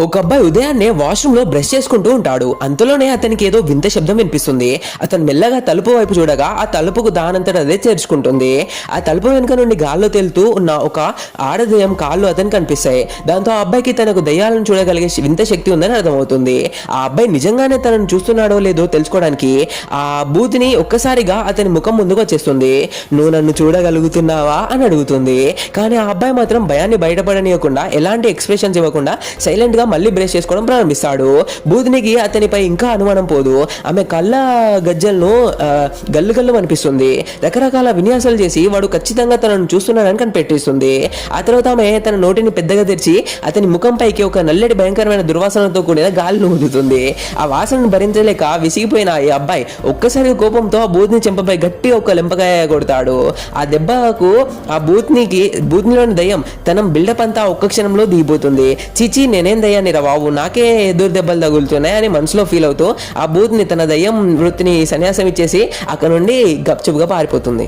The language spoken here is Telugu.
ఒక అబ్బాయి ఉదయాన్నే వాష్రూమ్ లో బ్రష్ చేసుకుంటూ ఉంటాడు. అంతలోనే అతనికి ఏదో వింత శబ్దం వినిపిస్తుంది. అతను మెల్లగా తలుపు వైపు చూడగా ఆ తలుపుకు దానంతట అదే చేర్చుకుంటుంది. ఆ తలుపు వెనుక నుండి గాల్లో తేలుతూ ఉన్న ఒక ఆడదెయ్యం కాళ్ళు అతనికి కనిపిస్తాయి. దాంతో ఆ అబ్బాయికి తనకు దెయ్యాలను చూడగలిగే వింత శక్తి ఉందని అర్థమవుతుంది. ఆ అబ్బాయి నిజంగానే తనను చూస్తున్నాడో లేదో తెలుసుకోవడానికి ఆ బూతిని ఒక్కసారిగా అతని ముఖం ముందుకు వచ్చేస్తుంది. నువ్వు నన్ను చూడగలుగుతున్నావా అని అడుగుతుంది. కానీ ఆ అబ్బాయి మాత్రం భయాన్ని బయటపడనీయకుండా ఎలాంటి ఎక్స్ప్రెషన్స్ ఇవ్వకుండా సైలెంట్ గా మళ్ళీ బ్రష్ చేసుకోవడం ప్రారంభిస్తాడు. బూదినికి అతనిపై ఇంకా అనుమానం పోదు. ఆమె కళ్ళ గజ్జలను గల్లు గల్లు అనిపిస్తుంది. రకరకాల విన్యాసాలు చేసి వాడు ఖచ్చితంగా తనను చూస్తున్నాడని కనిపెట్టిస్తుంది. ఆ తర్వాత ఆమె తన నోటిని పెద్దగా తెరిచి అతని ముఖం పైకి ఒక నల్లటి భయంకరమైన దుర్వాసనతో కూడిన గాలిని ఊదుతుంది. ఆ వాసనను భరించలేక విసిగిపోయిన ఈ అబ్బాయి ఒక్కసారి కోపంతో ఆ బూత్ని చెంపపై గట్టిగా ఒక లెంపకాయ కొడతాడు. ఆ దెబ్బకు ఆ బూత్నిలోని దయ్యం తన బిల్డప్ అంతా ఒక్క క్షణంలో దిగిపోతుంది. చీచి నేనేం దయ్యాన్ని రా బాబు, నాకే ఎదురు దెబ్బలు తగులుతున్నాయి అని మనసులో ఫీల్ అవుతూ ఆ బూత్ని తన దయ్యం వృత్తిని సన్యాసం ఇచ్చేసి అక్కడ నుండి గప్చుపుగా పారిపోతుంది.